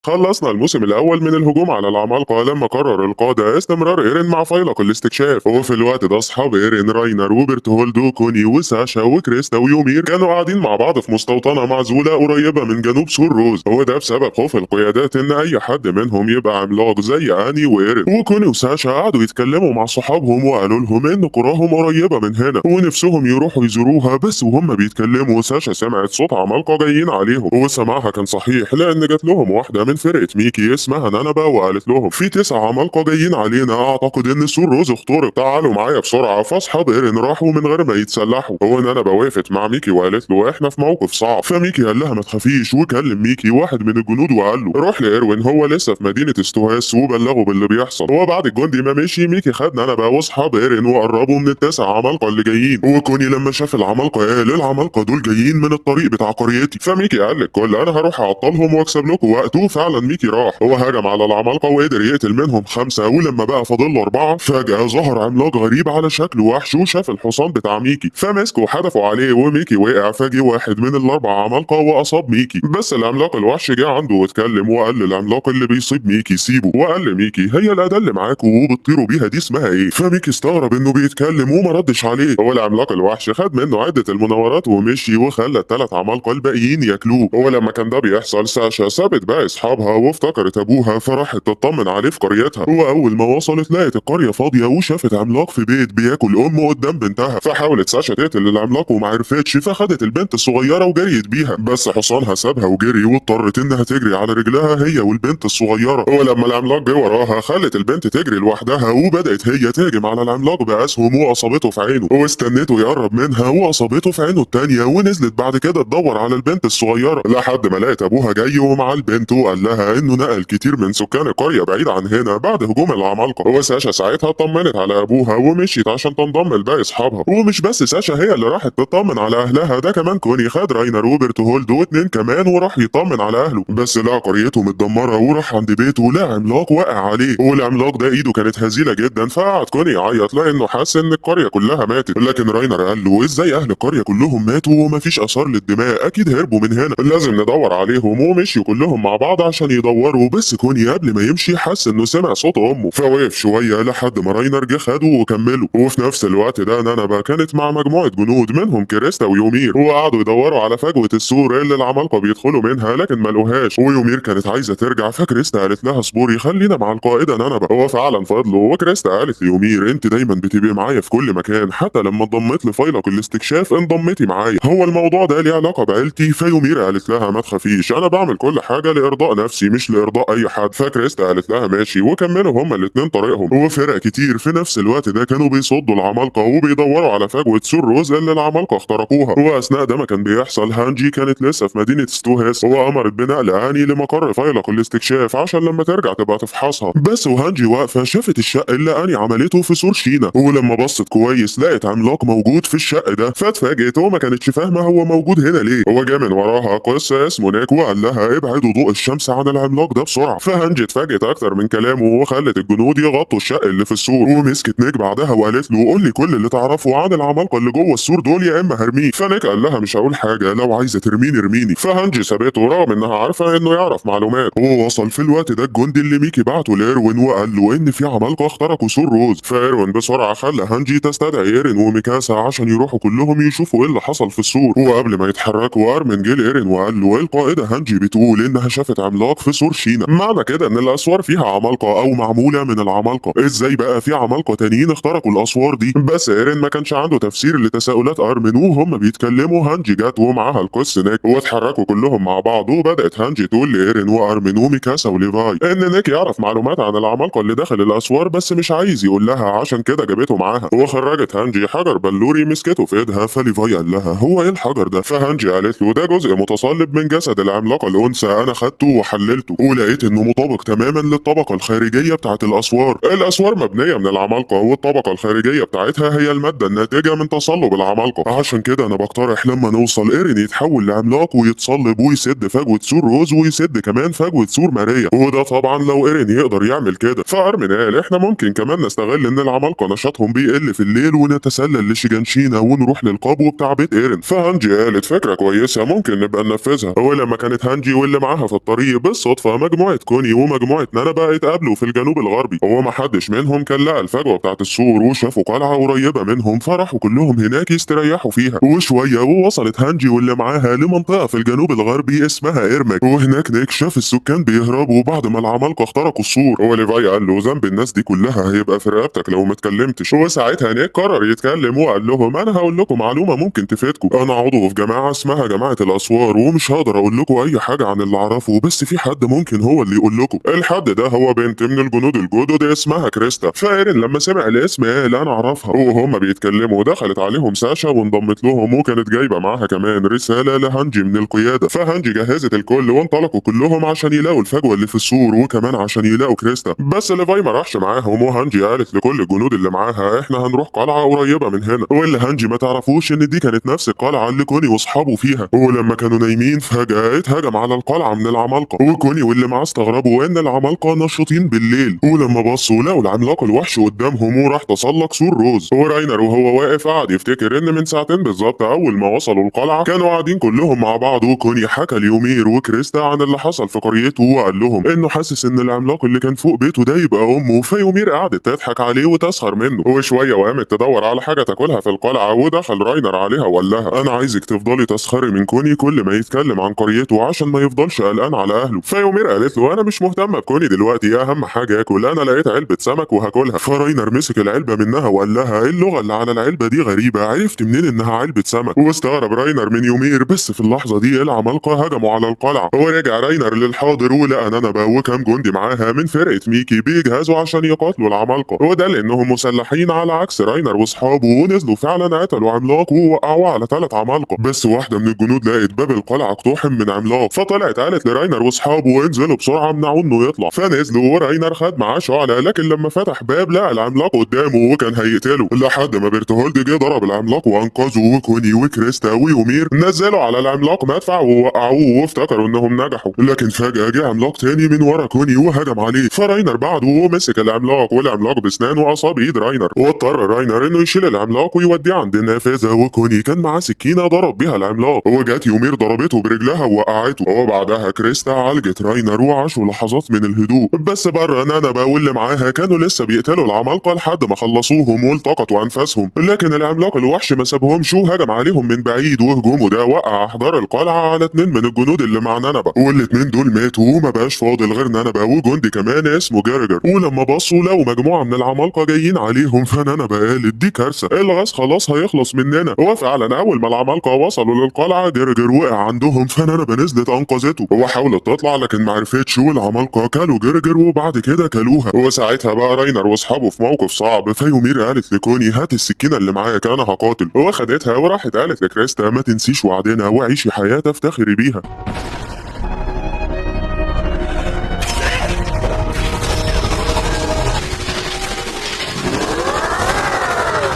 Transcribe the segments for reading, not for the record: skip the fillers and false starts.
خلصنا الموسم الأول من الهجوم على العمالقة لما قرر القادة استمرار إيرين مع فيلق الاستكشاف، وفي الوقت ده أصحاب إيرين راينر وبرتهولد وكوني وساشا وكريستا ويومير كانوا قاعدين مع بعض في مستوطنة معزولة قريبة من جنوب سور روز، وده بسبب خوف القيادات إن أي حد منهم يبقى عملاق زي آني وإيرين. وكوني وساشا قعدوا يتكلموا مع صحابهم وقالوا لهم إن قراهم قريبة من هنا ونفسهم يروحوا يزوروها، بس وهم بيتكلموا ساشا سمعت صوت عمالقة جايين عليهم، وسماعها كان صحيح لأن جات لهم واحدة من فرقة ميكي اسمها نانابا وقالت لهم في 9 عمالقة جايين علينا، أعتقد إن سور روز اخترق، تعالوا معايا بسرعة. فأصحاب إيرين راحوا من غير ما يتسلحوا، هو نانابا وقفت مع ميكي وقالت له إحنا في موقف صعب، فميكي قال لها ما تخافيش، وكلم ميكي واحد من الجنود وقال له روح لإيروين هو لسه في مدينة استوهاس وبلغه باللي بيحصل. وبعد الجندي ما مشي ميكي خد نانابا وأصحاب إيرين وقربوا من ال9 عمالقة اللي جايين، وكوني لما شاف العمالقة قال العمالقة دول جايين من الطريق بتاع قريتي. فميكي قال للكل أنا هروح أعطلهم وأكسب لكم وقت، وفعلا ميكي راح. هو هجم على العمالقة وقدر يقتل منهم 5، ولما بقى فاضل له 4 فجأة ظهر عملاق غريب على شكل وحش وشاف الحصان بتاع ميكي، فمسكوا وحدفوا عليه وميكي وقع، فجه واحد من ال4 عمالقة وأصاب ميكي، بس العملاق الوحش جه عنده واتكلم وقال للعملاق اللي بيصيب ميكي سيبه، وقال لميكي هي الأداة اللي معاكوا وبتطيروا بيها دي اسمها ايه؟ فميكي استغرب انه بيتكلم وما ردش عليه. هو العملاق الوحش خد منه عدة المناورات ومشي وخلى ال3 عمالقة الباقيين ياكلوه. هو لما كان ده بيحصل ساشا سابت باقي اصحابها وافتكرت ابوها فراحت تطمن عليه في قريتها، واول ما وصلت لقت القرية فاضية وشافت عملاق في بيت بياكل امه قدام بنتها، فحاولت ساشا تقتل العملاق وما عرفتش، فخدت البنت الصغيرة وجريت بيها، بس حصانها سابها وجري واضطرت انها تجري على رجلها هي والبنت الصغيرة. ولما العملاق جه وراها خلت البنت تجري لوحدها وبدأت هي تهجم على العملاق بأسهم واصابته في عينه، واستنته يقرب منها واصابته في عينه التانية، ونزلت بعد كده تدور على البنت الصغيرة لحد ما لقت ابوها جاي ومع البنت وقال لها انه نقل كتير من سكان القرية بعيد عن هنا بعد هجوم العمالقة. وساشا ساعتها طمنت على ابوها ومشيت عشان تنضم لباقي اصحابها، ومش بس ساشا هي اللي راحت تطمن على اهلها، ده كمان كوني خد راينر وبرتهولد واتنين كمان وراح يطمن على اهله، بس لقى قريته متدمرة وراح عند بيته لقى عملاق واقع عليه، والعملاق ده ايده كانت هزيلة جدا، فقعد كوني يعيط لانه حاسس ان القرية كلها ماتت، لكن راينر قال له ازاي اهل القرية كلهم ماتوا ومفيش اثار للدماء، اكيد هربوا من هنا، لازم ندور عليهم. ومشيوا كلهم مع بعض عشان يدوروا، بس كوني قبل ما يمشي حس انه سمع صوت امه، فوقف شويه لحد ما راينر جه خده وكمله. وفي نفس الوقت ده نانابا كانت مع مجموعه جنود منهم كريستا ويومير، وقعدوا يدوروا على فجوه السور اللي العمالقه بيدخلوا منها لكن ما لقوهاش، ويومير كانت عايزه ترجع فكريستا قالت لها اصبري خلينا مع القائده نانابا. هو فعلا فضلوا، وكريستا قالت ليومير انت دايما بتبقي معايا في كل مكان، حتى لما انضميت لفيلق الاستكشاف انضميتي معايا، هو الموضوع ده ليه علاقه بعيلتي؟ فيومير قالت لها ما تخافيش انا بعمل كل حاجه لارضاء نفسي مش لارضاء اي حد. فكريستا قالت لها ماشي، وكملوا هما الاتنين طريقهم. وفرق كتير في نفس الوقت ده كانوا بيصدوا العمالقه وبيدوروا على فجوه سور روز اللي العمالقه اخترقوها، واثناء ده ما كان بيحصل هانجي كانت لسه في مدينه ستوهاس، وامرت بنقل اني لمقر فيلق الاستكشاف عشان لما ترجع تبقى تفحصها، بس وهانجي واقفه شافت الشق اللي اني عملته في سور شينا، ولما بصت كويس لقت عملاق موجود في الشق ده، فاتفاجئت وما كانتش فاهمه هو موجود هنا ليه. هو جه من وراها قس اسمه نيك وقال لها ابعدوا ضوء الشمس عن العملاق ده بسرعه، فهانجي اتفاجئت اكتر من كلامه وخلت الجنود يغطوا الشق اللي في السور، ومسكت نيك بعدها وقالت له قول لي كل اللي تعرفه عن العمالقه اللي جوه السور دول يا اما هرميك. فنيك قال لها مش هقول حاجه، لو عايزه ترميني ارميني. فهانجي سابته رغم انها عارفه انه يعرف معلومات. ووصل في الوقت ده الجندي اللي ميكي بعته لايروين وقال له ان في عمالقه اخترقوا سور روز، فايروين بسرعه خلى هانجي تستدعي ايرين وميكاسا عشان يروحوا كلهم يشوفوا ايه اللي حصل في السور. وقبل ما يتحركوا ارمن جه لايرين وقال له القائده هانجي بتقول انها شافت عملاق في سور شينا، معنى كده ان الاسوار فيها عمالقه او معموله من العمالقه، ازاي بقى في عمالقه تانيين اخترقوا الاسوار دي؟ بس ايرين ما كانش عنده تفسير لتساؤلات ارمن، وهم بيتكلموا هانجي جت ومعاها القس نيك واتحركوا كلهم مع بعض، وبدات هانجي تقول لايرين وارمن وميكاسا وليفاي ان نيك يعرف معلومات عن العمالقه اللي داخل الاسوار بس مش عايز يقول لها عشان كده جابته معاها. وخرجت هانجي حجر بلوري مسكته في ايدها، فليفاي قال لها هو ايه الحجر ده؟ فهانجي قالت له ده جزء متصلب من جسد العملاقه الانثى، انا خدته وحللته ولقيت انه مطابق تماما للطبقه الخارجيه بتاعه الاسوار. الاسوار مبنيه من العمالقه، والطبقه الخارجيه بتاعتها هي الماده الناتجه من تصلب العمالقه، عشان كده انا بقترح لما نوصل ايرين يتحول لعملاق ويتصلب ويسد فجوه سور روز ويسد كمان فجوه سور ماريا، وده طبعا لو ايرين يقدر يعمل كده. فارمن قال احنا ممكن كمان نستغل ان العمالقه نشاطهم بيقل في الليل ونتسلل لشيجانشينا ونروح للقبو بتاع بيت ايرين. فهانجي قالت فكره كويسه ممكن نبقى ننفذها. ولما كانت هانجي واللي معاها في الطريق الحقيقي بالصدفة مجموعة كوني ومجموعة نانا اتقابلوا في الجنوب الغربي، ومحدش منهم كان لقى الفجوة بتاعت السور، وشافوا قلعة قريبة منهم فراحوا كلهم هناك يستريحوا فيها. وشوية ووصلت هانجي واللي معاها لمنطقة في الجنوب الغربي اسمها إيرمك، وهناك نيك شاف السكان بيهربوا بعد ما العمالقة اخترقوا السور. وليفاي قال له ذنب الناس دي كلها هيبقى في رقبتك لو ما اتكلمتش. وساعتها نيك قرر يتكلم وقال لهم انا هقول لكم معلومة ممكن تفيدكم. انا عضو في جماعة اسمها جماعة الاسوار، ومش هقدر اقول لكم اي حاجة عن اللي اعرفه، بس في حد ممكن هو اللي يقول لكم. الحد ده هو بنت من الجنود الجدد اسمها كريستا. فايرين لما سمع الاسم قال انا اعرفها. وهم بيتكلموا دخلت عليهم ساشا وانضمت لهم، وكانت جايبه معاها كمان رساله لهانجي من القياده. فهانجي جهزت الكل وانطلقوا كلهم عشان يلاقوا الفجوه اللي في السور، وكمان عشان يلاقوا كريستا. بس ليفاي ما راحش معاهم، وهانجي قالت لكل الجنود اللي معاها احنا هنروح قلعه قريبه من هنا. واللي هانجي ما تعرفوش ان دي كانت نفس القلعه اللي كوني واصحابه فيها. ولما كانوا نايمين فجاه اتهجم على القلعه من العمالقه، وكوني واللي معاه استغربوا ان العمالقه نشطين بالليل. ولما بصوا لقوا العملاق الوحش قدامهم وراح تسلق سور روز. وراينر وهو واقف قعد يفتكر ان من ساعتين بالظبط اول ما وصلوا القلعه كانوا قاعدين كلهم مع بعض، وكوني حكى ليومير وكريستا عن اللي حصل في قريته، وقال لهم انه حاسس ان العملاق اللي كان فوق بيته ده يبقى امه. فيومير قعدت تضحك عليه وتسخر منه. وشويه وقامت تدور على حاجه تاكلها في القلعه، ودخل راينر عليها وقال لها انا عايزك تفضلي تسخري من كوني كل ما يتكلم عن قريته عشان ما يفضلش قلقان على اهله. فيومير قالت له انا مش مهتمه بكوني دلوقتي، اهم حاجه اكل، انا لقيت علبه سمك وهاكلها. فراينر مسك العلبه منها وقال لها ايه اللغه اللي على العلبه دي غريبه، عرفت منين انها علبه سمك؟ واستغرب راينر من يومير. بس في اللحظه دي العمالقه هجموا على القلعه. ورجع راينر للحاضر ولقى نانابا وكام جندي معاها من فرقه ميكي بيجهزوا عشان يقاتلوا العمالقه، وده لانهم مسلحين على عكس راينر واصحابه. ونزلوا فعلا قتلوا عملاق ووقعوه على 3 عمالقه. بس واحده من الجنود لقت باب القلعه اقتحم من عملاق، فطلعت قالت لراينر واصحابه انزلوا بسرعه امنعوا انه يطلع. فنزلوا وراينر خد معاه شعله، لكن لما فتح باب لقى العملاق قدامه وكان هيقتله، لحد ما بيرتهولد جه ضرب العملاق وانقذه. وكوني وكريستا ويومير نزلوا على العملاق مدفع ووقعوه وافتكروا انهم نجحوا، لكن فجاه جه عملاق تاني من ورا كوني وهجم عليه. فراينر بعده ومسك العملاق، والعملاق بسنانه اصاب ايد راينر، واضطر راينر انه يشيل العملاق ويوديه عند النافذه. وكوني كان معاه سكينه ضرب بيها العملاق، وجات يومير ضربته برجلها ووقعته. وبعدها كريستا عالجت راينر وعاشوا لحظات من الهدوء. بس بره نانابا واللي معاها كانوا لسه بيقتلوا العمالقه لحد ما خلصوهم والتقطوا انفاسهم، لكن العملاق الوحش ما سابهمش وهجم عليهم من بعيد. وهجومه ده وقع احجار القلعه على 2 من الجنود اللي مع نانابا، والاتنين دول ماتوا وما بقاش فاضل غير نانابا وجندي كمان اسمه جارجر. ولما بصوا لقوا مجموعه من العمالقه جايين عليهم، فنانابا قالت دي كارثه، الغاز خلاص هيخلص مننا. وفعلا اول ما العمالقه وصلوا للقلعه جارجر وقع عندهم، فنانابا نزلت انقذته وحاولت تطلع لكن ما عرفتش، والعمالقه كلوا جرجر وبعد كده كلوها. وساعتها بقى راينر واصحابه في موقف صعب. فيومير قالت لكوني هات السكينه اللي معاك انا هقاتل، واخدتها وراحت قالت لكريستا ما تنسيش وعدنا وعيشي حياه تفتخري بيها.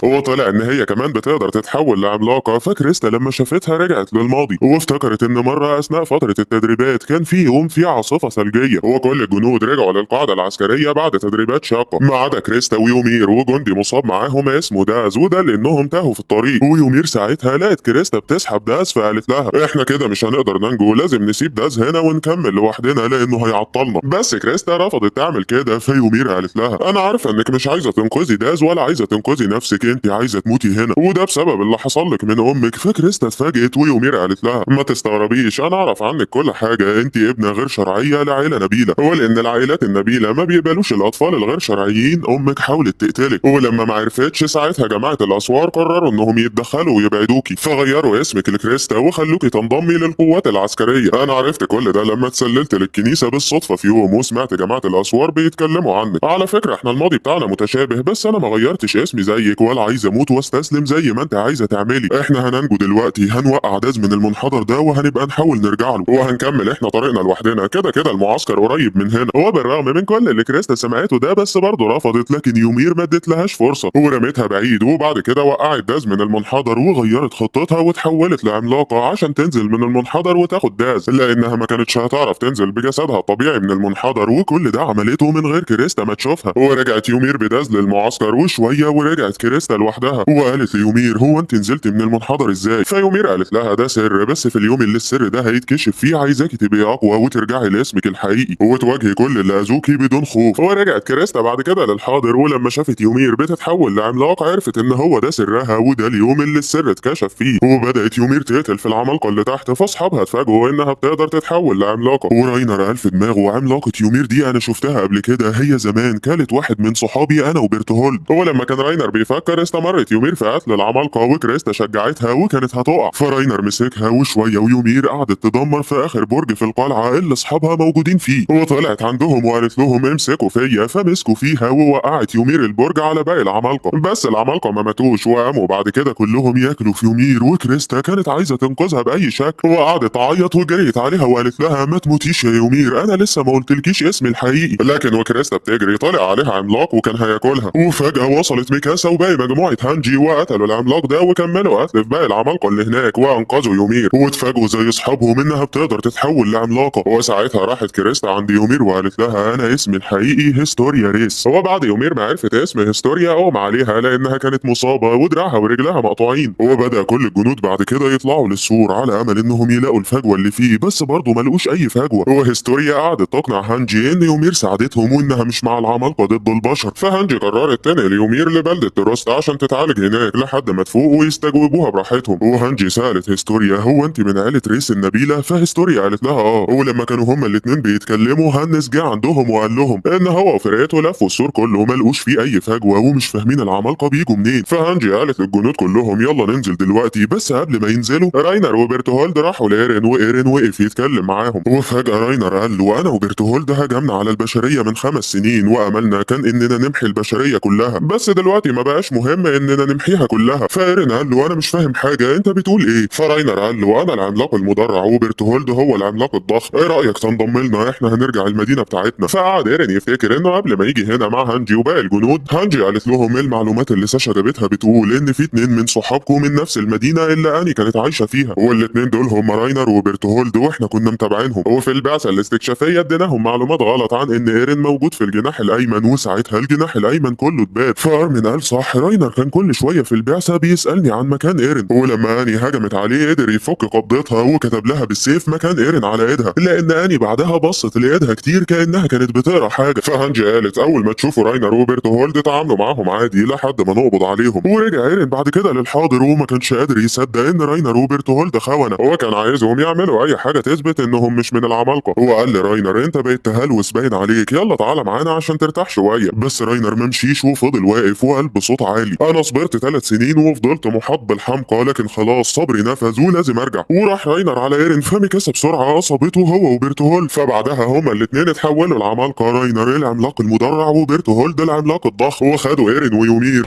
وطلع ان هي كمان بتقدر تتحول لعملاقه. فكريستا لما شافتها رجعت للماضي وافتكرت ان مره اثناء فتره التدريبات كان في يوم في عاصفه ثلجيه، وكل الجنود رجعوا للقاعده العسكريه بعد تدريبات شاقه ما عدا كريستا ويومير وجندي مصاب معاهم اسمه داز، وده لانهم تاهوا في الطريق. ويومير ساعتها لقت كريستا بتسحب داز فقالت لها احنا كده مش هنقدر ننجو، لازم نسيب داز هنا ونكمل لوحدنا لانه هيعطلنا. بس كريستا رفضت تعمل كده. فيومير قالت لها انا عارفه انك مش عايزه تنقذي داز ولا عايزه تنقذي نفسك، انت عايزه تموتي هنا وده بسبب اللي حصل لك من امك. فكريستا اتفاجئت ويومير قالت لها ما تستغربيش انا اعرف عنك كل حاجه، انت ابنه غير شرعيه لعيله نبيله، ولان العائلات النبيله ما بيقبلوش الاطفال الغير شرعيين امك حاولت تقتلك، ولما ما عرفتش ساعتها جماعه الاسوار قرروا انهم يتدخلوا ويبعدوكي، فغيروا اسمك لكريستا وخلوكي تنضمي للقوات العسكريه. انا عرفت كل ده لما اتسللت للكنيسه بالصدفه في يوم وسمعت جماعه الاسوار بيتكلموا عنك. على فكره احنا الماضي بتاعنا متشابه، بس انا ما غيرتش اسمي زيك ولا عايز اموت واستسلم زي ما انت عايزه تعملي. احنا هننجو دلوقتي، هنوقع داز من المنحدر ده وهنبقى نحاول نرجع له وهنكمل احنا طريقنا لوحدنا، كده كده المعسكر قريب من هنا. وبالرغم من كل اللي كريستا سمعته ده بس برضه رفضت، لكن يومير ما ادتلهاش فرصه ورمتها بعيد، وبعد كده وقعت داز من المنحدر وغيرت خطتها وتحولت لعملاقه عشان تنزل من المنحدر وتاخد داز، لانها ما كانتش هتعرف تنزل بجسدها الطبيعي من المنحدر. وكل ده عملته من غير كريستا ما تشوفها. ورجعت يومير بداز للمعسكر وشويه ورجعت كريستا كريستا لوحدها وقالت ليومير هو انت نزلت من المنحدر ازاي؟ فيومير قالت لها ده سر، بس في اليوم اللي السر ده هيتكشف فيه عايزاكي تبقي اقوى وترجعي لاسمك الحقيقي وتواجهي كل اللي اذوكي بدون خوف. ورجعت كريستا بعد كده للحاضر، ولما شافت يومير بتتحول لعملاق عرفت ان هو ده سرها وده اليوم اللي السر اتكشف فيه. وبدات يومير تقتل في العمالقه اللي تحت، فاصحابها اتفاجئوا انها بتقدر تتحول لعملاقه. وراينر قال في دماغه عملاقه يومير دي انا شفتها قبل كده، هي زمان كانت واحد من صحابي انا وبرتهولد. ولما كان راينر بيفكر استمرت يومير في قتل العمالقه وكريستا شجعتها وكانت هتقع، فراينر مسكها وشويه ويومير قعدت تدمر في اخر برج في القلعه اللي اصحابها موجودين فيه. وطلعت عندهم وقالت لهم امسكوا فيا، فمسكوا فيها ووقعت يومير البرج على باقي العمالقه. بس العمالقه ما ماتوش وقاموا بعد كده كلهم ياكلوا في يومير، وكريستا كانت عايزه تنقذها باي شكل وقعدت تعيط وجريت عليها وقالت لها ما تموتيش يا يومير، انا لسه ما قلتلكيش اسمي الحقيقي. لكن وكريستا بتجري طلع عليها عملاق وكان هياكلها، وفجاه وصلت ميكاسا وباقي مجموعه هانجي وقتلوا العملاق ده وكملوا قتل في باقي العمالقه اللي هناك وانقذوا يومير، واتفاجئوا زي اصحابهم انها بتقدر تتحول لعملاقه. وساعتها راحت كريستا عند يومير وقالت لها انا اسمي الحقيقي هيستوريا ريس. وبعد يومير ما عرفت اسم هيستوريا اغمى عليها لانها كانت مصابه ودراعها ورجلها مقطوعين. وبدا كل الجنود بعد كده يطلعوا للسور على امل انهم يلاقوا الفجوه اللي فيه، بس برضه ما لقوش اي فجوه. وهيستوريا قعدت تقنع هانجي ان يومير ساعدتهم وانها مش مع العمالقه ضد البشر، فهانجي قررت تنقل يومير لبلده تروست عشان تتعالج هناك لحد ما تفوق ويستجوبوها براحتهم. وهانجي سالت هيستوريا هو انت من عيله ريس النبيله؟ فهيستوريا قالت لها اه. ولما كانوا هما الاتنين بيتكلموا هانس جه عندهم وقال لهم ان هو وفرقته لفوا السور كله وما لقوش فيه اي فجوه ومش فاهمين العمالقه بيجوا منين. فهانجي قالت للجنود كلهم يلا ننزل دلوقتي، بس قبل ما ينزلوا راينر وبرتهولد راحوا لايرين وايرين وقف يتكلم معاهم. وفجاه راينر قال له انا وبرتهولد هجمنا على البشريه من 5 سنين واملنا كان اننا نمحي البشريه كلها، بس دلوقتي ما بقاش مهم اننا نمحيها كلها. فايرين قال له انا مش فاهم حاجه انت بتقول ايه؟ فراينر قال له انا العملاق المدرع وبرتهولد هو العملاق الضخم، ايه رايك تنضم لنا احنا هنرجع المدينه بتاعتنا؟ فقعد ايرين يفتكر انه قبل ما يجي هنا مع هانجي وباقي الجنود هانجي قالت لهم المعلومات اللي ساشا جابتها بتقول ان في 2 من صحابكم من نفس المدينه اللي اني كانت عايشه فيها، والاتنين دول هم راينر وبرتهولد واحنا كنا متابعينهم، وفي البعثه الاستكشافيه اديناهم معلومات غلط عن ان ايرين موجود في الجناح الايمن، وساعتها الجناح الايمن كله اتبات. فارمين قال صح راينر كان كل شويه في البعثه بيسالني عن مكان ايرين، ولما اني هجمت عليه قدر يفك قبضتها وكتب لها بالسيف مكان ايرين على ايدها، لان اني بعدها بصت لايدها كتير كانها كانت بتقرا حاجه. فهانجي قالت اول ما تشوفوا راينر وبرتهولد تعاملوا معاهم عادي لحد ما نقبض عليهم. ورجع ايرين بعد كده للحاضر وما كانش قادر يصدق ان راينر وبرتهولد خونه، وكان عايزهم يعملوا اي حاجه تثبت انهم مش من العمالقه. وقال لراينر انت بقيت تهلوس باين عليك، يلا تعالى معانا عشان ترتاح شويه. بس راينر ما مشيش وفضل واقف وقال بصوت عالي انا صبرت 3 سنين وفضلت محاط بالحمقى لكن خلاص صبري نفذ ولازم ارجع. وراح راينر على ايرين فميكاسا بسرعه اصابته هو وبرتهولد، فبعدها هما الاتنين اتحولوا لعمالقه، راينر العملاق المدرع وبرتهولد العملاق الضخم، وخدوا ايرين ويومير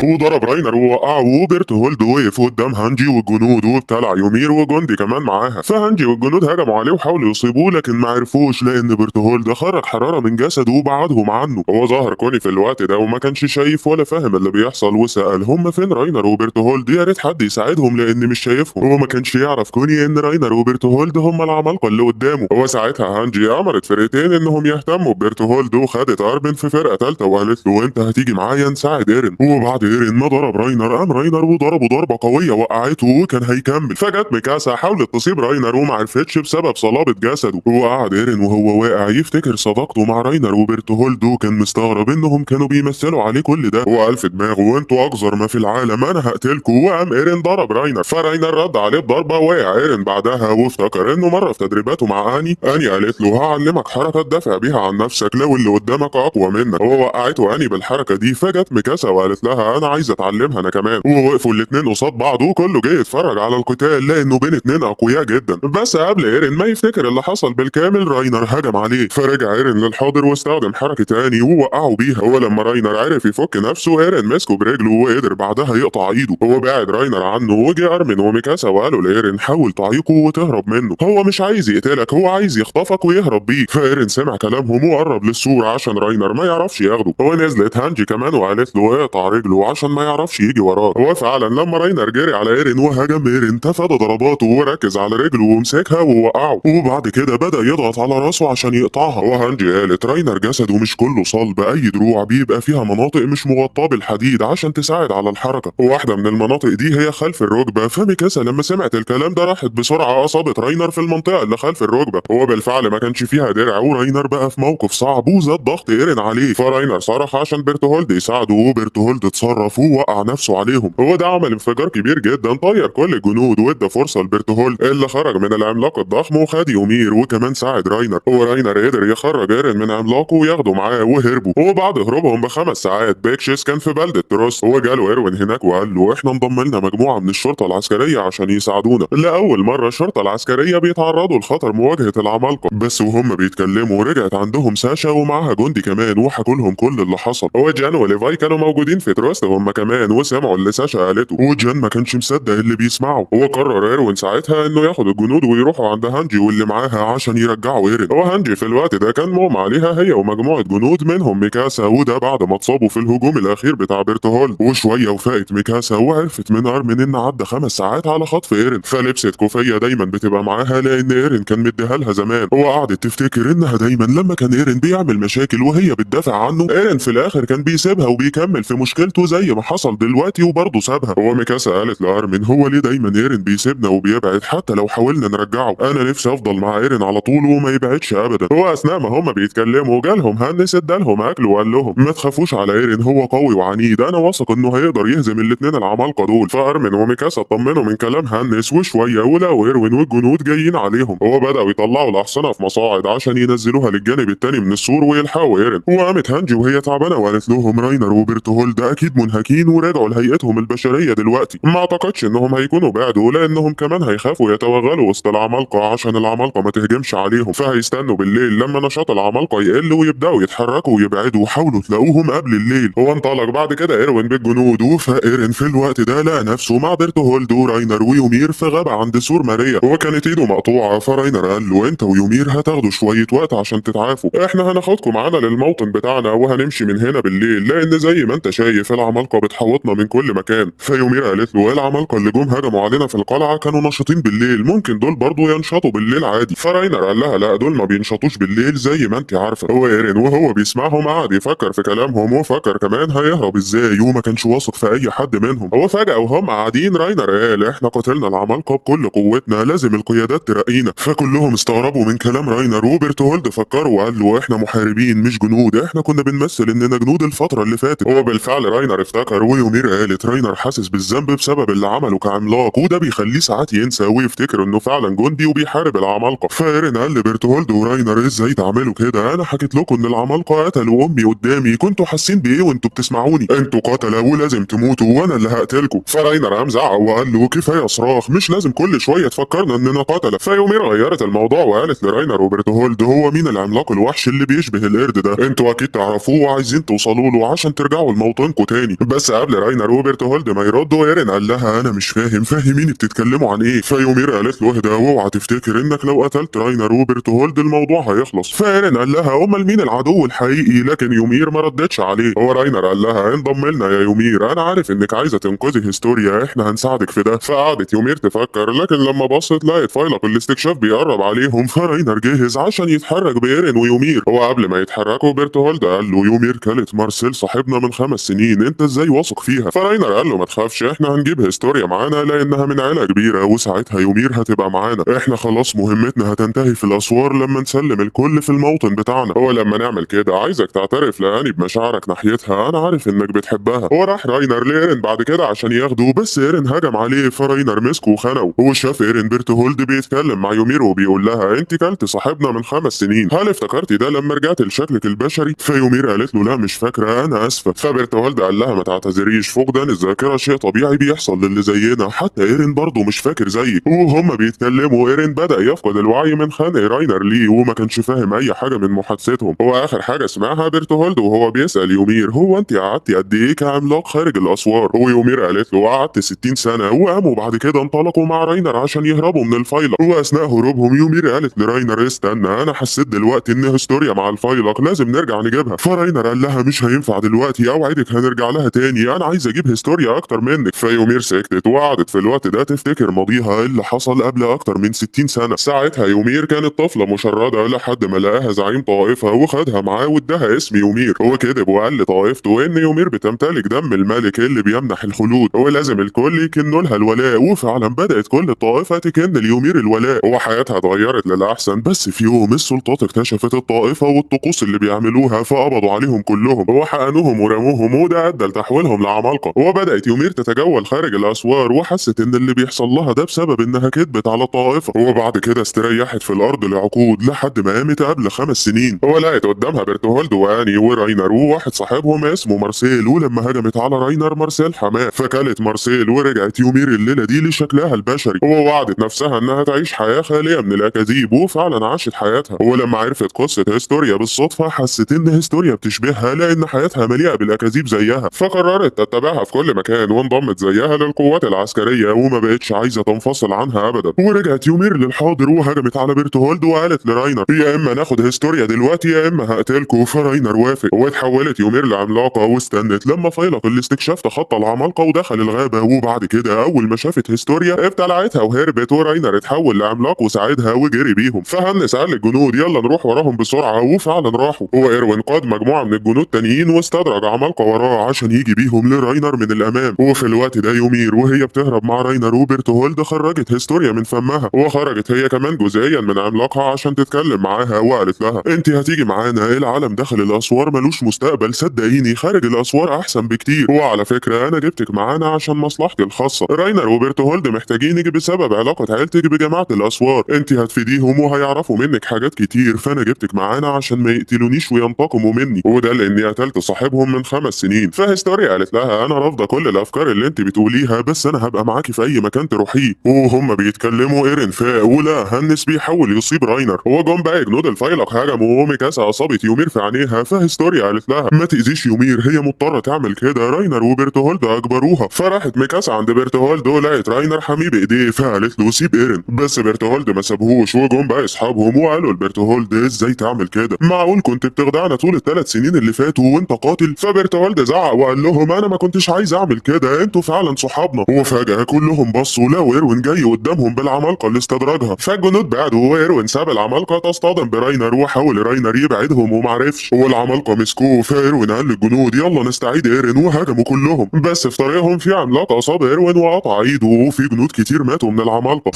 وضرب راينر ووقعه، وبرتهولد وقف قدام هانجي والجنود وابتلع يومير وجندي كمان معاها. فهانجي والجنود هجموا عليه وحاولوا يصيبوه لكن ما عرفوش لان برتهولد خرج حراره من جسده وبعدهم عنه. هو ظهر كوني في الوقت ده وما كانش شايف ولا فاهم اللي بيحصل وسال هم فين راينر وبرتهولد، يا ريت حد يساعدهم لان مش شايفهم. هو ما كانش يعرف كوني ان راينر وبرتهولد هم العمالقه اللي قدامه. هو ساعتها هانجي امرت فرقتين انهم يهتموا ببرتهولد وخدت اربن في فرقه ثالثه وقالت له انت هتيجي معايا نساعد ايرين. وبعد ايرين ما ضرب راينر قام راينر وضربه ضربه قويه وقعته وكان هيكمل، فجت ميكاسا حاولت تصيب راينر وما عرفتش بسبب صلابه جسده. وقعد ايرين وهو واقع يفتكر صداقته مع راينر وبرتهولد وكان مستغرب انهم كانوا بيمثلوا عليه كل ده، وقال في دماغه انتوا اقذر ما في العالم انا هقتلكوا. وقام ايرين ضرب راينر فراينر رد عليه بضربه وقع ايرين بعدها وافتكر انه مره في تدريباته مع اني قالت له هعلمك حركه تدافع بيها عن نفسك لو اللي قدامك اقوى منك. ووقعته اني بالحركه دي، فجت ميكاسا وقالت لها انا عايزه اتعلمها انا كمان. ووقفوا الاتنين قصاد بعض وكله جه يتفرج على القتال لانه بين اتنين اقوياء جدا. بس قبل ايرين ما يفتكر اللي حصل بالكامل راينر هجم عليه، فرجع ايرين للحاضر واستخدم حركه تاني ووقعه بيها. ولما راينر عرف يفك نفسه ايرين مسكه برجله وقدر بعدها يقطع ايده. هو بعد راينر عنه وجه ارمن وميكاسا وقالوا لايرين حاول تعيقه وتهرب منه، هو مش عايز يقتلك هو عايز يخطفك ويهرب بيك. فايرين سمع كلامهم وقرب للسور عشان راينر ما يعرفش ياخده. هو نزلت هانجي كمان وقالت له اقطع رجله عشان ما يعرفش يجي وراه. هو فعلا لما راينر جري على ايرين وهجم ايرين تفادى ضرباته وركز على رجله ومسكها ووقعه، وبعد كده بدأ يضغط على راسه عشان يقطعها. وهانجي قالت راينر جسده مش كله صلب، اي دروع بيبقى فيها مناطق مش مغطاه بالحديد عشان تساعد على الحركه، وواحده من المناطق دي هي خلف الركبه. فميكاسا لما سمعت الكلام ده راحت بسرعه اصابت راينر في المنطقه اللي خلف الركبه. هو بالفعل ما كانش فيها درع، وراينر بقى في موقف صعب وزاد ضغط ايرين عليه، فراينر صرخ عشان بيرتهولد يساعده، وبيرتهولد اتصرف ووقع نفسه عليهم. هو ده عمل انفجار كبير جدا طير كل الجنود وادى فرصه لبيرتهولد اللي خرج من العملاق الضخم وخد يومير وكمان ساعد راينر. وراينر قدر يخرج ايرين من عملاقه وياخده معاه وهربوا. وبعد هروبهم ب5 ساعات بيكشيس كان في بلده تروس. هو جاله ايروين هناك وقال له احنا انضم لنا مجموعه من الشرطه العسكريه عشان يساعدونا. لاول مره الشرطه العسكريه بيتعرضوا لخطر مواجهه العمالقه. بس وهم بيتكلموا رجعت عندهم ساشا ومعاها جندي كمان وحكوا لهم كل اللي حصل. هو جان وليفاي كانوا موجودين في تروست هم كمان وسمعوا اللي ساشا قالته، وجان ما كانش مصدق اللي بيسمعه. هو قرر ايروين ساعتها انه ياخد الجنود ويروحوا عند هانجي واللي معاها عشان يرجعوا ايرين. هو هانجي في الوقت ده كان مغمى عليها هي ومجموعه جنود منهم ميكاسا، وده بعد ما اتصابوا في الهجوم الاخير بتاع بيرتهولد. وشويه وفاقت ميكاسا وعرفت من ارمن ان عدى 5 ساعات على خطف ايرين، فلبست كوفيه دايما بتبقى معاها لان ايرين كان مديها لها زمان. هو قعدت تفتكر انها دايما لما كان ايرين بيعمل مشاكل وهي بتدافع عنه ايرين في الاخر كان بيسيبها وبيكمل في مشكلته زي ما حصل دلوقتي وبرضه سابها. هو ميكاسا قالت لارمن هو ليه دايما ايرين بيسيبنا وبيبعد حتى لو حاولنا نرجعه، انا نفسي افضل مع ايرين على طول وما يبعدش ابدا. هو اثناء ما هما بيتكلموا جالهم هانس ادالهم اكل وقال لهم ما تخافوش على ايرين، هو قوي وعنيد، انا واثق انه هيقدر يهزم الاثنين العمالقه دول. فارمن وميكاسا اطمنوا من كلام هانس، وشويه ولقوا ايروين والجنود جايين عليهم. هو بداوا يطلعوا الاحصنه في مصاعد عشان ينزلوها للجانب التاني من السور ويلحقوا ايرين. وقامت هانجي وهي تعبانه وقالت لهم راينر وبرتهولد اكيد منهكين ورجعوا لهيئتهم البشريه دلوقتي، ما اعتقدش انهم هيكونوا بعدوا لانهم كمان هيخافوا يتوغلوا وسط العمالقه عشان العمالقه ما تهجمش عليهم، فهيستنوا بالليل لما نشاط العمالقه يقل ويبداوا يتحركوا ويبعدوا، وحاولوا تلاقوهم قبل الليل. هو انطلق بعد كده ايروين بالجنود، وفايرين في الوقت ده لقى نفسه مع بيرتهولد وراينر ويومير في غابه عند سور ماريا، وكانت ايده مقطوعه. فراينر قال له انت ويومير هتاخدوا شويه وقت عشان تتعافوا، احنا هناخدكم معانا للموطن بتاعنا وهنمشي من هنا بالليل لان زي ما انت شايف العمالقه بتحوطنا من كل مكان. فيومير قالت له العمالقه اللي جم هجموا علينا في القلعه كانوا نشيطين بالليل، ممكن دول برضه ينشطوا بالليل عادي. فراينر قال لها لا دول ما بينشطوش بالليل زي ما انت عارفه. هو ايرين وهو بيسمعهم قعد يفكر في كلامهم وفكر كمان هيهرب ازاي، وما كانش واثق في اي حد منهم. هو فجاه وهم قاعدين راينر قال احنا قتلنا العمالقه بكل قوتنا، لازم القيادات ترقينا. فكلهم استغربوا من كلام راينر، وبرتهولد فكروا وقال له احنا محاربين مش جنود، احنا كنا بنمثل اننا جنود الفتره اللي فاتت. هو بالفعل راينر افتكر، ويومير قالت راينر حاسس بالذنب بسبب اللي عمله كعملاق، وده بيخليه ساعات ينسى ويفتكر انه فعلا جندي وبيحارب العمالقه. فايرين قال لبرتهولد وراينر ازاي تعملوا كده، انا حكيت لكم ان العمالقه قتلوا امي قدامي، كنتوا حاسين بايه وانتوا بتسمعوني؟ انتوا قتله ولازم تموتوا وانا اللي هقتلكم. فراينر قام زعق وقال له كفايه صراخ، مش لازم كل شويه تفكرنا اننا قتله. فيومير غيرت الموضوع وقالت لراينر وبرتهولد هو مين العملاق الوحش اللي بيشبه القرد ده، انتوا اكيد تعرفوه وعايزين توصلوا له عشان ترجعوا لموطنكم تاني. بس قبل راينر وبرتهولد ما يردوا ايرين قال لها انا مش فاهم، فاهميني بتتكلموا عن ايه؟ فيومير قالت له اهدى واوعى تفتكر انك لو قتلت راينر وبرتهولد الموضوع هيخلص. فايرين قال لها امال مين العدو الحقيقي؟ لكن يومير ما ردتش عليه. هو راينر قال لها انضم لنا يا يومير، انا عارف انك عايزه تنقذي هيستوريا، احنا هنساعدك في ده. فقعدت يومير تفكر، لكن لما بصت لقت فايلق الاستكشاف بيقرب عليهم، فراينر جهز عشان يتحرك بايرين ويومير. هو قبل ما يتحركوا بيرتهولد قال له يومير كلت مارسيل صاحبنا من 5 سنين، انت ازاي واثق فيها؟ فراينر قال له ما تخافش احنا هنجيب هيستوريا معانا لانها من عيله كبيره، وساعتها يومير هتبقى معانا، احنا خلاص مهمتنا هتنتهي في الاسوار لما نسلم الكل في الموطن بتاعنا. هو لما نعمل كده عايزك تعترف لاني بمشاعرك ناحيتها، انا عارف انك بتحبها. هو راح راينر لايرين بعد كده عشان ياخده، بس ايرين هجم عليه فراينر مسكه وخنقه. هو شاف ايرين بيرتهولد بيتكلم مع يومير وبيقول لها انت كلت صاحبنا من 5 سنين، هل افتكرتي ده لما رجعت لشكلك البشري؟ فيومير قالت له لا مش فاكره انا اسفه. فبيرتهولد قال لها ما تعتذريش، فقدان الذاكره شيء طبيعي بيحصل للي زينا، حتى ايرين برضه مش فاكر زيك. وهما بيتكلموا ايرين بدا يفقد الوعي من خنق راينر ليه، وما كانش فاهم اي حاجه من محادثتهم. هو اخر حاجه سمعها بيرتهولد وهو بيسال يومير هو انت قعدتي قد ايه كعملاق خارج الاسوار؟ هو يومير قالت له قعدت 60 سنه. وقاموا بعد كده انطلقوا مع راينر عشان يهربوا من الفايلق. واثناء هروبهم يومير قالت لراينر استنى، انا حسيت دلوقتي ان هيستوريا مع الفايلق لازم نرجع نجيبها. فراينر قال لها مش هينفع دلوقتي، اوعدك هنرجع لها لها تاني انا عايز اجيب هيستوريا اكتر منك. فيومير سكتت وقعدت في الوقت ده تفتكر ماضيها اللي حصل قبل اكتر من 60 سنه. ساعتها يومير كانت طفله مشرده لحد ما لقاها زعيم طائفه وخدها معاه واداها اسم يومير. هو كذب وقال لطائفته ان يومير بتمتلك دم الملك اللي بيمنح الخلود ولازم الكل يكنوا لها الولاء، وفعلا بدات كل الطائفه تكن ليومير الولاء وحياتها اتغيرت للاحسن. بس في يوم السلطات اكتشفت الطائفه والطقوس اللي بيعملوها فقبضوا عليهم كلهم وحقنوهم ورموهم، وده ادى لتحويلهم لعمالقه. وبدات يومير تتجول خارج الاسوار وحست ان اللي بيحصل لها ده بسبب انها كدبت على الطائفه. وبعد كده استريحت في الارض لعقود لحد ما قامت قبل 5 سنين ولقت قدامها بيرتولد واني وراينر وواحد صاحبهم اسمه مارسيل. ولما هجمت على راينر مارسيل حماه فكلت مارسيل ورجعت يومير الليله دي لشكلها البشري ووعدت نفسها انها تعيش حياه خاليه من الاكاذيب، وفعلا عاشت حياتها. ولما عرفت قصه هيستوريا بالصدفه حست ان هيستوريا بتشبهها لان حياتها مليئه بالاكاذيب زيها، فقررت تتبعها في كل مكان وانضمت زيها للقوات العسكريه وما بقتش عايزه تنفصل عنها ابدا. ورجعت يومير للحاضر وهجمت على بيرتولد وقالت لراينر يا اما ناخد هيستوريا دلوقتي يا اما هقتلكوا. فراينر وافق واتحولت يومير لعملاقه واستنت لما فيلق الاستكشاف تخطى العمالقه ودخل الغابه. وبعد كده اول ما شافت هيستوريا ابتلعتها وهربت، وراينر اتحول لعملاق وساعدها وجري بيهم. فهنس قال للجنود يلا نروح وراهم بسرعه، وفعلا راحوا. وايروين قاد مجموعه من الجنود تانيين واستدرج عمالقه وراه عشان يجي بيهم لراينر من الامام. وفي الوقت ده يومير وهي بتهرب مع راينر وبرتولد خرجت هيستوريا من فمها، وخرجت هي كمان جزئيا من عملاقها عشان تتكلم معاها وقالت لها انت هتيجي معانا، العالم داخل الاسوار ملوش مستقبل، صدقيني خارج الاسوار احسن بكتير. وعلى فكره انا جبتك معانا عشان مصلحتي الخاصه، راينر وبرتولد محتاجينك بسبب علاقه عيلتك بجماعه الاسوار، انت هتفيديهم وهيعرفوا منك حاجات كتير، فانا جبتك معانا عشان ما يقتلونيش وينتقموا مني، وده لاني قتلت صاحبهم من 5 سنين. فهيستوريا قالت لها انا رافضه كل الافكار اللي انت بتقوليها، بس انا هبقى معاكي في اي مكان تروحيه. وهم بيتكلموا ايرين فاق ولا هنس بيحاول يصيب راينر، وجم بقى جنود الفيلق هجموا وميكاسا اصابت يومير في عينيها. فهيستوريا قالت لها ما تاذيش يومير، هي مضطره تعمل كده، راينر وبرتولد اجبروها. فراحت ميكاسا عند بيرتولد ولقت راينر حاميه بايديه فقالت له سيب ايرين، بس بيرتولد ما سابهوش. وجم بقى اصحابهم وقالوا لبيرتولد ازاي تعمل كده، معقول كنت بتخدعنا طول ال3 سنين اللي فاتوا وانت قاتل؟ فبيرتولد زعق وقال لهم انا ما كنتش عايز اعمل كده، انتوا فعلا صحابنا. وفجاه كلهم بصوا لقوا ايروين جاي قدامهم بالعمالقه اللي استدرجها. فالجنود بعدوا وايروين ساب العمالقه تصطدم براينر وحاول راينر يبعدهم ومعرفش، والعمالقه مسكوه. فايروين قال للجنود يلا نستعيد ايرين وهجموا كلهم، بس في طريقهم في عملاق اصاب ايروين وقطع ايده، وفي جنود كتير ماتوا من العمالقه.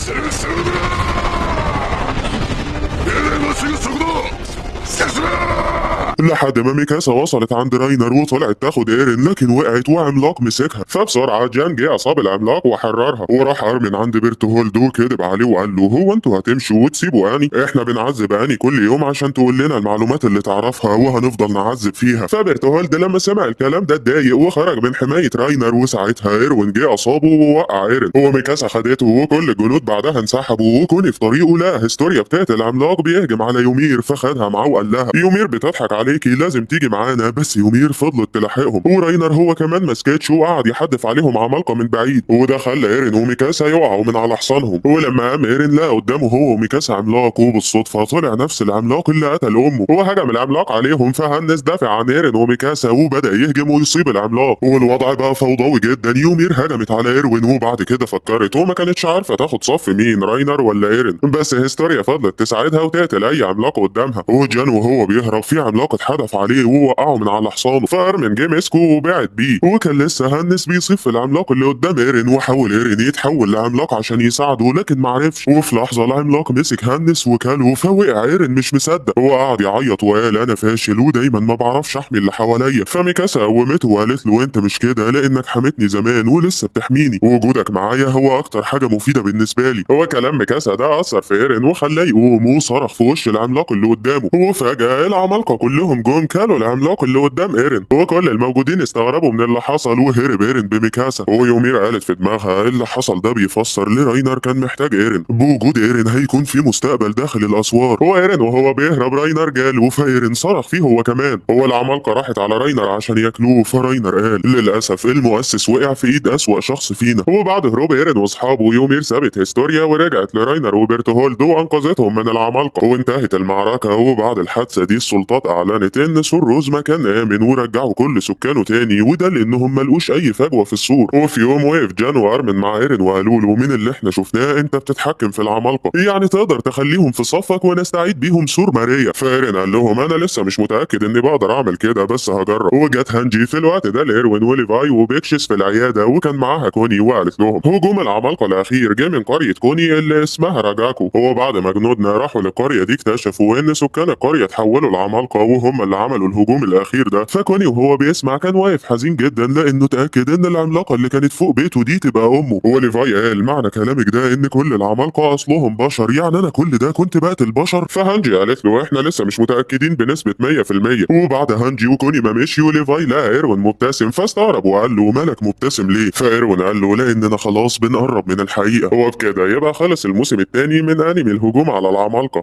لحد ما ميكاسا وصلت عند راينر وطلعت تاخد ايرين لكن وقعت وعملاق مسكها. فبسرعه جان جه اصاب العملاق وحررها، وراح ارمن عند بيرتولد وكذب عليه وقال له هو انتوا هتمشوا وتسيبوا اني؟ احنا بنعذب اني كل يوم عشان تقول لنا المعلومات اللي تعرفها وهنفضل نعذب فيها. فبيرتولد لما سمع الكلام ده اتضايق وخرج من حمايه راينر، وساعتها ايروين جه اصابه ووقع ايرين، وميكاسا خدته وكل الجنود بعدها انسحبوا. وكوني في طريقه لقى هيستوريا بتاعت العملاق بيهجم على يومير فخدها معاه وقال لها يومير بتضحك عليكي لازم تيجي معانا. بس يومير فضلت تلاحقهم، وراينر هو كمان ما سكتش وقعد يحدف عليهم عمالقه من بعيد، وده خلى ايرين وميكاسا يقعوا من على حصانهم. ولما قام ايرين لقى قدامه هو وميكاسا عملاق، وبالصدفه طلع نفس العملاق اللي قتل امه، وهجم العملاق عليهم. فهنس دافع عن ايرين وميكاسا وبدا يهجم ويصيب العملاق، والوضع بقى فوضوي جدا. يومير هجمت على ايروين وبعد كده فكرت وما كانتش عارفه تاخد صف مين، راينر ولا ايرين، بس هيستوريا فضلت تساعدها وتقتل اي عملاق قدامها. وجان وهو بيهرب في عملاق اتحدف عليه ووقعه من على حصانه، فارمن جه مسكه وبعد بيه. وكان لسه هنس بيصيب في العملاق اللي قدام ايرين، وحاول ايرين يتحول لعملاق عشان يساعده لكن معرفش. وفي لحظه العملاق مسك هنس وكله، فوقع ايرين مش مصدق وقعد يعيط وقال انا فاشل ودايما ما بعرفش احمي اللي حواليا. فميكاسا قومته وقالت له انت مش كده لانك حميتني زمان ولسه بتحميني، ووجودك معايا هو اكتر حاجه مفيده بالنسبه لي. هو كلام ميكاسا ده اثر في ايرين وخلاه يقوم وصرخ في وش العملاق اللي قدامه. وفجاه العمالقه كلهم جم كلوا العملاق اللي قدام ايرين، وكل الموجودين استغربوا من اللي حصل وهرب ايرين بميكاسا. ويومير قالت في دماغها اللي حصل ده بيفسر ليه راينر كان محتاج ايرين، بوجود ايرين هيكون في مستقبل داخل الاسوار. وايرين وهو بيهرب راينر جاله فايرين صرخ فيه هو كمان. هو العمالقه راحت على راينر عشان ياكلوه، فراينر قال للاسف المؤسس وقع في ايد اسوأ شخص فينا. وبعد هروب ايرين واصحابه يومير سابت هيستوريا ورجعت لراينر وبرتهولد وانقذتهم من العمالقه، وانتهت المعركه. وبعد الحادثه دي السلطات اعلنوا أعلنت إن سور روز مكان آمن ورجعوا كل سكانه تاني، وده لأنهم ملقوش أي فجوة في السور. وفي يوم وقف جان وأرمن مع إيرين وقالوا له من اللي إحنا شفناه أنت بتتحكم في العمالقة، يعني تقدر تخليهم في صفك ونستعيد بيهم سور ماريا. فإيرين قال لهم أنا لسه مش متأكد إني بقدر أعمل كده بس هجرب. وجت هانجي في الوقت ده لإيروين وليفاي وبيكشس في العيادة، وكان معاها كوني وقالت لهم هجوم العمالقة الأخير جه من قرية كوني اللي اسمها راجاكو. هو بعد ما جنودنا راحوا للقرية دي اكتشفوا إن سكان القرية اتحولوا لعمالقة وهم اللي عملوا الهجوم الأخير ده. فكوني وهو بيسمع كان واقف حزين جدا لأنه اتأكد إن العملاقة اللي كانت فوق بيته دي تبقى أمه. وليفاي قال معنى كلامك ده إن كل العمالقة أصلهم بشر، يعني أنا كل ده كنت بقتل بشر؟ فهانجي قالت له إحنا لسه مش متأكدين بنسبة 100%. وبعد هانجي وكوني ما مشيوا ليفاي لقى إيروين مبتسم، فاستغرب وقال له مالك مبتسم ليه؟ فإيروين قال له لأننا خلاص بنقرب من الحقيقة. وبكده يبقى خلص الموسم الثاني من أنمي الهجوم على العمالقة.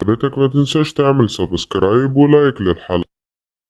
حضرتك ما تنساش تعمل سبسكرايب ولايك للحلقة.